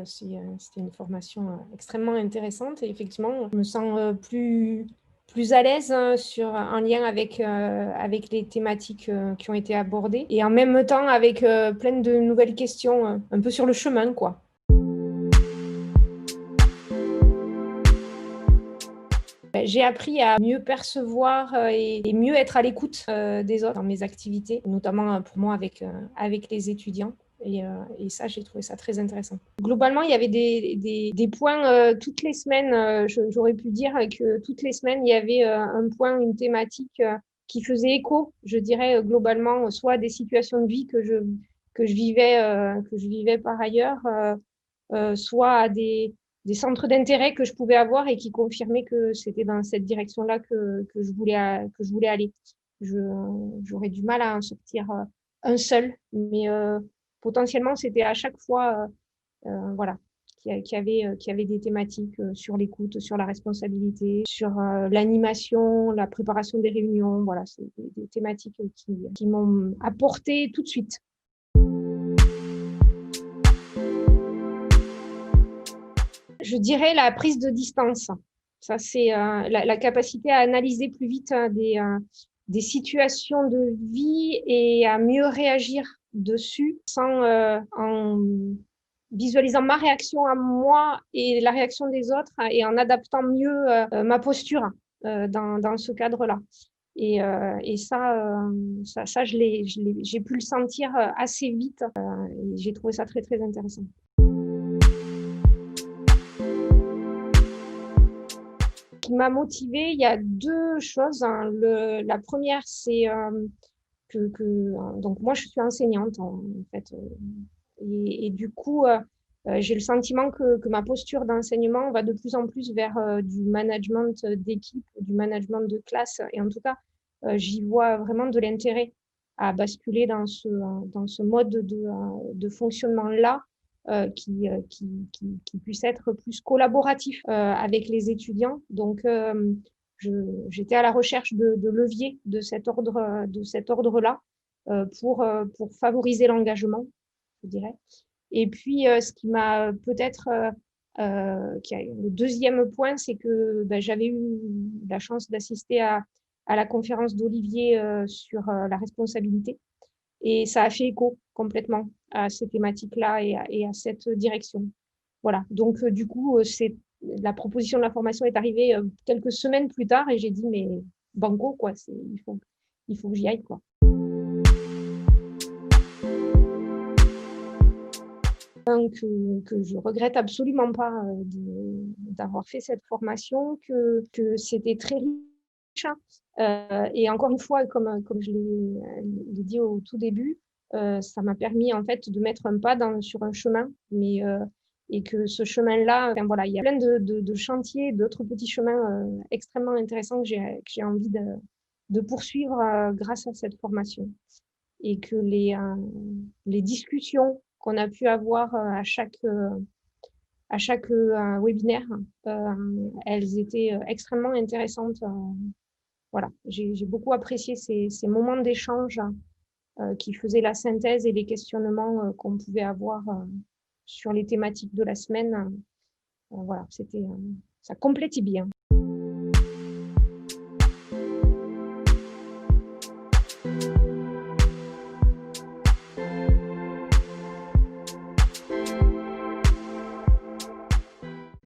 C'était une formation extrêmement intéressante et effectivement, je me sens plus à l'aise en lien avec les thématiques qui ont été abordées et en même temps avec plein de nouvelles questions un peu sur le chemin, quoi. J'ai appris à mieux percevoir et mieux être à l'écoute des autres dans mes activités, notamment pour moi avec les étudiants. Et ça, j'ai trouvé ça très intéressant. Globalement, il y avait des points toutes les semaines. J'aurais pu dire que toutes les semaines, il y avait un point, une thématique qui faisait écho, je dirais, globalement, soit à des situations de vie que je vivais par ailleurs, soit à des centres d'intérêt que je pouvais avoir et qui confirmaient que c'était dans cette direction-là que je voulais aller. J'aurais du mal à en sortir un seul, mais potentiellement, c'était à chaque fois, voilà, qu'il y avait des thématiques sur l'écoute, sur la responsabilité, sur l'animation, la préparation des réunions. Voilà, c'est des thématiques qui m'ont apporté tout de suite. Je dirais la prise de distance. Ça, c'est la capacité à analyser plus vite des situations de vie et à mieux réagir dessus en visualisant ma réaction à moi et la réaction des autres et en adaptant mieux ma posture dans ce cadre-là. Et ça, j'ai pu le sentir assez vite et j'ai trouvé ça très, très intéressant. Qui m'a motivée, il y a deux choses, hein. La première, c'est donc moi, je suis enseignante en fait, et du coup, j'ai le sentiment que ma posture d'enseignement va de plus en plus vers du management d'équipe, du management de classe, et en tout cas, j'y vois vraiment de l'intérêt à basculer dans ce mode de fonctionnement-là qui puisse être plus collaboratif avec les étudiants. Donc, j'étais à la recherche de leviers de cet ordre-là pour favoriser l'engagement, je dirais. Et puis, ce qui m'a peut-être, le deuxième point, c'est que j'avais eu la chance d'assister à la conférence d'Olivier sur la responsabilité. Et ça a fait écho complètement à ces thématiques-là et à cette direction. Voilà. Donc, du coup, la proposition de la formation est arrivée quelques semaines plus tard et j'ai dit, mais banco, quoi, il faut que j'y aille, quoi. Que je regrette absolument pas d'avoir fait cette formation, que c'était très riche. Et encore une fois, comme je l'ai dit au tout début, ça m'a permis en fait de mettre un pas sur un chemin, et que ce chemin-là, enfin, voilà, il y a plein de chantiers, d'autres petits chemins extrêmement intéressants que j'ai envie de poursuivre grâce à cette formation. Et que les discussions qu'on a pu avoir à chaque webinaire, elles étaient extrêmement intéressantes. Voilà, j'ai beaucoup apprécié ces moments d'échange qui faisaient la synthèse et les questionnements qu'on pouvait avoir sur les thématiques de la semaine. Voilà, ça complétait bien.